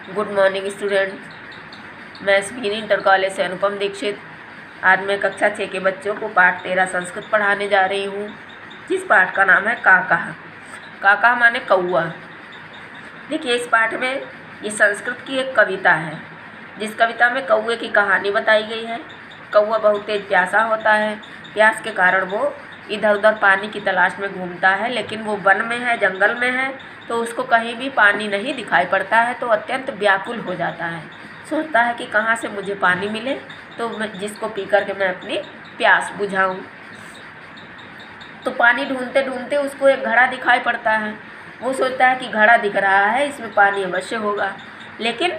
Good morning student. मैं SBN inter college से अनुपम दीक्षित। आज मैं कक्षा 6 के बच्चों को पाठ 13 संस्कृत पढ़ाने जा रही हूँ, जिस पाठ का नाम है काकः। काकः माने कौआ। देखिए, इस पाठ में ये संस्कृत की एक कविता है, जिस कविता में कौए की कहानी बताई गई है। कौआ बहुत तेज प्यासा होता है। प्यास के कारण वो इधर उधर पानी की तलाश में घूमता है, लेकिन वो वन में है, जंगल में है, तो उसको कहीं भी पानी नहीं दिखाई पड़ता है। तो अत्यंत व्याकुल हो जाता है, सोचता है कि कहाँ से मुझे पानी मिले, तो मैं जिसको पी कर के मैं अपनी प्यास बुझाऊं। तो पानी ढूंढते ढूंढते उसको एक घड़ा दिखाई पड़ता है। वो सोचता है कि घड़ा दिख रहा है, इसमें पानी अवश्य होगा। लेकिन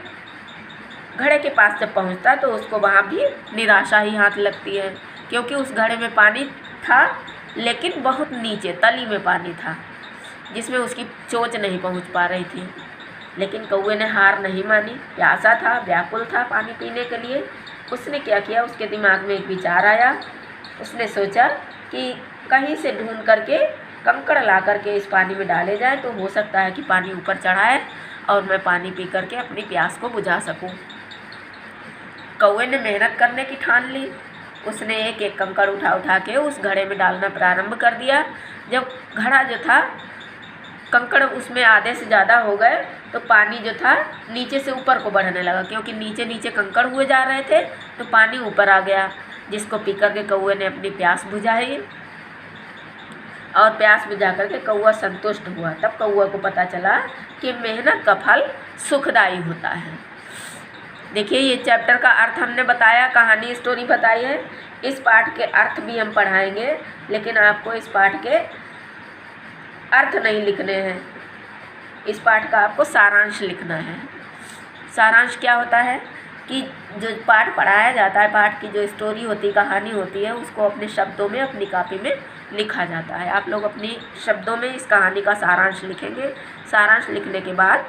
घड़े के पास जब पहुंचता है तो उसको वहाँ भी निराशा ही हाथ लगती है, क्योंकि उस घड़े में पानी था, लेकिन बहुत नीचे तली में पानी था, जिसमें उसकी चोंच नहीं पहुंच पा रही थी। लेकिन कौए ने हार नहीं मानी। प्यासा था, व्याकुल था पानी पीने के लिए। उसने क्या किया, उसके दिमाग में एक विचार आया। उसने सोचा कि कहीं से ढूंढ करके कंकड़ ला करके इस पानी में डाले जाए, तो हो सकता है कि पानी ऊपर चढ़ाए और मैं पानी पी करके अपनी प्यास को बुझा सकूं। कौए ने मेहनत करने की ठान ली। उसने एक एक कंकड़ उठा उठा के उस घड़े में डालना प्रारंभ कर दिया। जब घड़ा जो था, कंकड़ उसमें आधे से ज़्यादा हो गए, तो पानी जो था नीचे से ऊपर को बढ़ने लगा, क्योंकि नीचे नीचे कंकड़ हुए जा रहे थे, तो पानी ऊपर आ गया, जिसको पी कर के कौए ने अपनी प्यास बुझाई। और प्यास बुझा करके कौआ संतुष्ट हुआ। तब कौआ को पता चला कि मेहनत का फल सुखदायी होता है। देखिए, ये चैप्टर का अर्थ हमने बताया, कहानी स्टोरी बताई है। इस पाठ के अर्थ भी हम पढ़ाएंगे, लेकिन आपको इस पाठ के अर्थ नहीं लिखने हैं। इस पाठ का आपको सारांश लिखना है। सारांश क्या होता है कि जो पाठ पढ़ाया जाता है, पाठ की जो स्टोरी होती है, कहानी होती है, उसको अपने शब्दों में अपनी कॉपी में लिखा जाता है। आप लोग अपनी शब्दों में इस कहानी का सारांश लिखेंगे। सारांश लिखने के बाद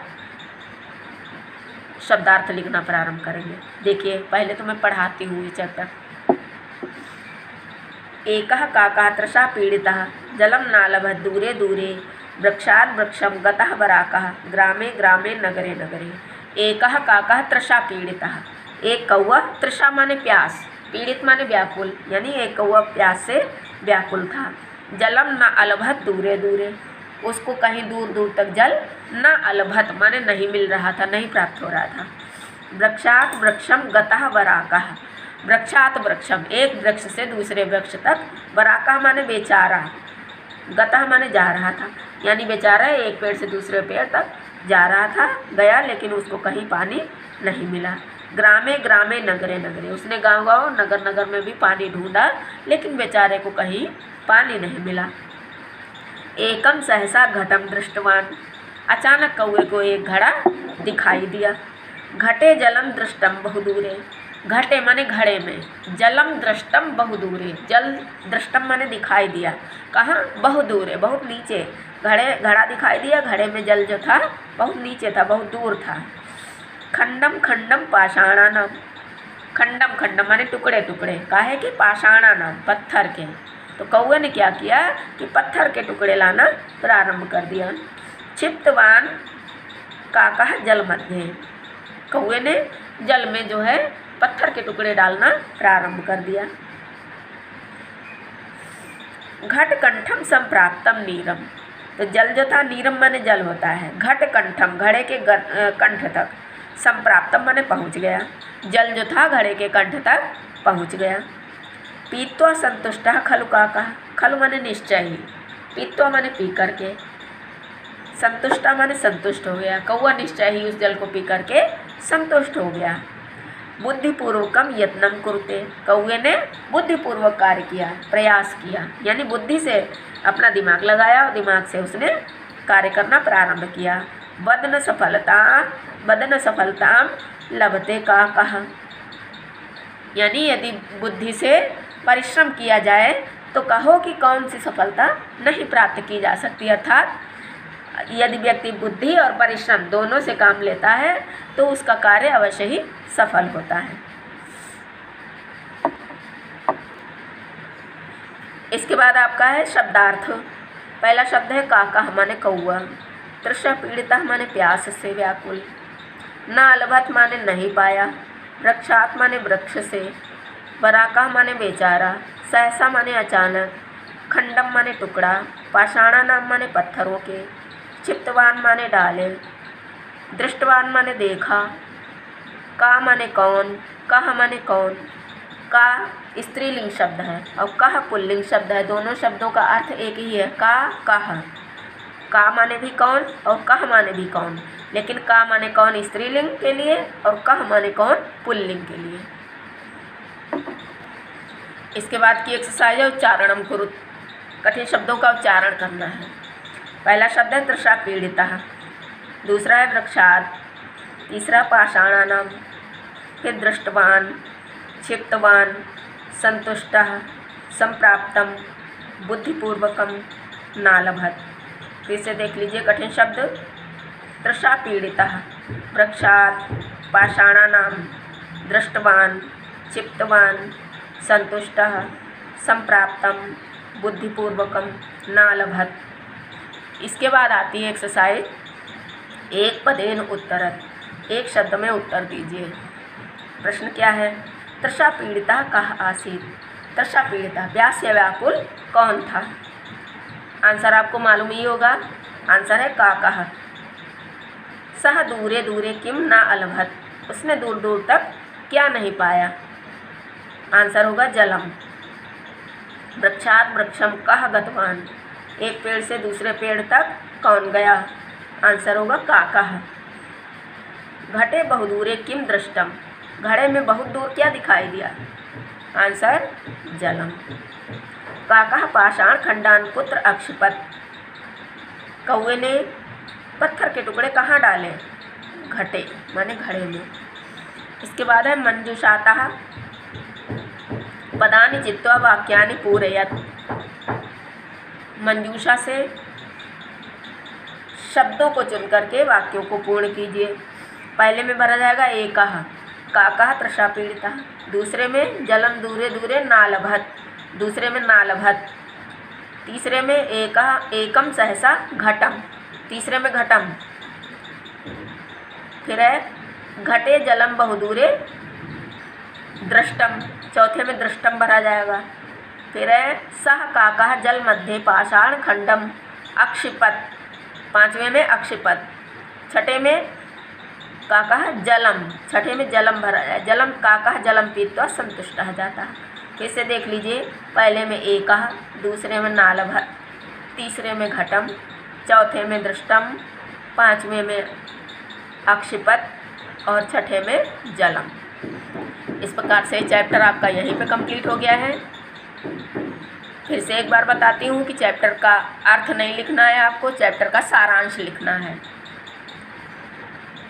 शब्दार्थ लिखना प्रारंभ करेंगे। देखिए, पहले तो मैं पढ़ाती हूँ ये चैप्टर। एकः काकः तृषा पीडितः जलं नालभत दूरे दूरे वृक्षात् वृक्षं गतः वराकः ग्रामे ग्रामे नगरे नगरे। एकः काकः तृषा पीडितः, एक कौआ, तृषा माने प्यास, पीड़ित माने व्याकुल, यानी एक कौआ प्यास से व्याकुल था। जलम न अलभत दूरे दूरे, उसको कहीं दूर दूर तक जल न अलभत माने नहीं मिल रहा था, नहीं प्राप्त हो रहा था। वृक्षात् वृक्षम गतः वराकः, वृक्षात् वृक्षम, एक वृक्ष से दूसरे वृक्ष तक, वराकः माने बेचारा, गतः माने जा रहा था, यानी बेचारा एक पेड़ से दूसरे पेड़ तक जा रहा था, गया, लेकिन उसको कहीं पानी नहीं मिला। ग्रामे ग्रामे नगरे नगरे, उसने गांव गांव नगर नगर में भी पानी ढूंढा, लेकिन बेचारे को कहीं पानी नहीं मिला। एकम सहसा घटम दृष्टवान, अचानक कौए को एक घड़ा दिखाई दिया। घटे जलम दृष्टम बहुदूरे, घटे माने घड़े में, जलम दृष्टम बहुदूरे, जल दृष्टम माने दिखाई दिया। कहाँ? बहुदूरे, बहुत नीचे। घड़ा दिखाई दिया, घड़े में जल जो था बहुत नीचे था, बहुत दूर था। खंडम खंडम पाषाणानाम, खंडम खंडम माने टुकड़े टुकड़े, काहे कि पाषाणानाम, पत्थर के। तो कौए ने क्या किया कि पत्थर के टुकड़े लाना प्रारंभ कर दिया। क्षिप्तवान काकः जल मध्य, कौए ने जल में जो है पत्थर के टुकड़े डालना प्रारंभ कर दिया। घट कंठम संप्राप्तम नीरम, तो जल जो था, नीरम माने जल होता है, घट कंठम घड़े के कंठ तक, संप्राप्तम माने पहुँच गया, जल जो था घड़े के कंठ तक पहुँच गया। पीत्वा संतुष्टः खलु काकः, खलु माने निश्चय ही, पीत्वा माने पी करके, संतुष्टा माने संतुष्ट हो गया। कौआ निश्चय ही उस जल को पी करके संतुष्ट हो गया। बुद्धिपूर्वकम यत्नम कुरुते, कौए ने बुद्धिपूर्वक कार्य किया, प्रयास किया, यानी बुद्धि से अपना दिमाग लगाया और दिमाग से उसने कार्य करना प्रारंभ किया। बदन सफलताम लभते काकः, यानी यदि बुद्धि से परिश्रम किया जाए तो कहो कि कौन सी सफलता नहीं प्राप्त की जा सकती। अर्थात यदि व्यक्ति बुद्धि और परिश्रम दोनों से काम लेता है तो उसका कार्य अवश्य ही सफल होता है। इसके बाद आपका है शब्दार्थ। पहला शब्द है काकः माने कौआ, तृषा पीड़ितः माने प्यास से व्याकुल, ना अलभत माने नहीं पाया, वृक्षात माने वृक्ष से, वराका माने बेचारा, सहसा माने अचानक, खंडम माने टुकड़ा, पाषाणा नाम माने पत्थरों के, क्षिप्तवान माने डाले, दृष्टवान माने देखा, का माने कौन, कह माने कौन। का स्त्रीलिंग शब्द है और कह पुल्लिंग शब्द है, दोनों शब्दों का अर्थ एक ही है, का कह। का माने भी कौन और कह माने भी कौन, लेकिन का माने कौन स्त्रीलिंग के लिए और कह माने कौन पुल्लिंग के लिए। इसके बाद की एक्सरसाइज है उच्चारणम कुरु, कठिन शब्दों का उच्चारण करना है। पहला शब्द है तृषा पीड़िता, दूसरा है वृक्षात, तीसरा पाषाणानाम, फिर दृष्टवान, क्षिप्तवान, संतुष्टः, संप्राप्तम, बुद्धिपूर्वकम, नालभत। फिर से देख लीजिए कठिन शब्द। तृषा पीड़ितः, वृक्षात, पाषाणानाम, दृष्टवान, क्षिप्तवान, संतुष्टः, संप्राप्तम, बुद्धिपूर्वकम, नालभत। इसके बाद आती है एक्सरसाइज एक पदेन उत्तरत, एक शब्द में उत्तर दीजिए। प्रश्न क्या है? तृषा पीड़िता कह आसीत, तृषा पीड़िता प्यास या व्याकुल कौन था? आंसर आपको मालूम ही होगा, आंसर है का कह। सह दूरे दूरे किम ना अलभत, उसने दूर दूर तक क्या नहीं पाया? आंसर होगा जलम। वृक्षात वृक्षम कह गतवान, एक पेड़ से दूसरे पेड़ तक कौन गया? आंसर होगा का कह। घटे बहुदूरे किम दृष्टम, घड़े में बहुत दूर क्या दिखाई दिया? आंसर जलम। काकः पाषाण खंडान पुत्र अक्षिपत, कौवे ने पत्थर के टुकड़े कहाँ डाले? घटे माने घड़े में। इसके बाद है मंजूषातः पदानि चित्वा वाक्यानि पूरयत, मंजूषा से शब्दों को चुन करके वाक्यों को पूर्ण कीजिए। पहले में भरा जाएगा एकः, काकः तृषा पीड़िता, दूसरे में जलम दूरे दूरे नालभत, दूसरे में नालभत, तीसरे में एकः एकम सहसा घटम, तीसरे में घटम, फिर है घटे जलम बहुदूरे दृष्टम, चौथे में दृष्टम भरा जाएगा। फिर है सह काकः जल मध्य पाषाण खंडम अक्षिपत, पांचवें में अक्षिपत, छठे में काकः जलम, छठे में जलम भरा जाए, जलम काकः जलम पीत्वा संतुष्टः जाता। फिर से देख लीजिए, पहले में एकः, दूसरे में नालभत, तीसरे में घटम, चौथे में दृष्टम, पांचवें में अक्षिपत और छठे में जलम। इस प्रकार से चैप्टर आपका यहीं पे कंप्लीट हो गया है। फिर से एक बार बताती हूँ कि चैप्टर का अर्थ नहीं लिखना है, आपको चैप्टर का सारांश लिखना है।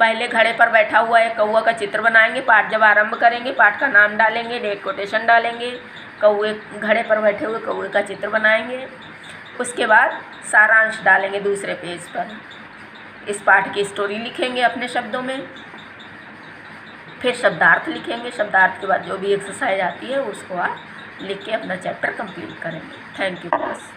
पहले घड़े पर बैठा हुआ एक कौवा का चित्र बनाएंगे, पाठ जब आरंभ करेंगे पाठ का नाम डालेंगे, डेट कोटेशन डालेंगे, कौवे घड़े पर बैठे हुए कौवे का चित्र बनाएंगे। उसके बाद सारांश डालेंगे दूसरे पेज पर, इस पाठ की स्टोरी लिखेंगे अपने शब्दों में, फिर शब्दार्थ लिखेंगे, शब्दार्थ के बाद जो भी एक्सरसाइज आती है उसको आप लिख के अपना चैप्टर कंप्लीट करेंगे। Thank you class.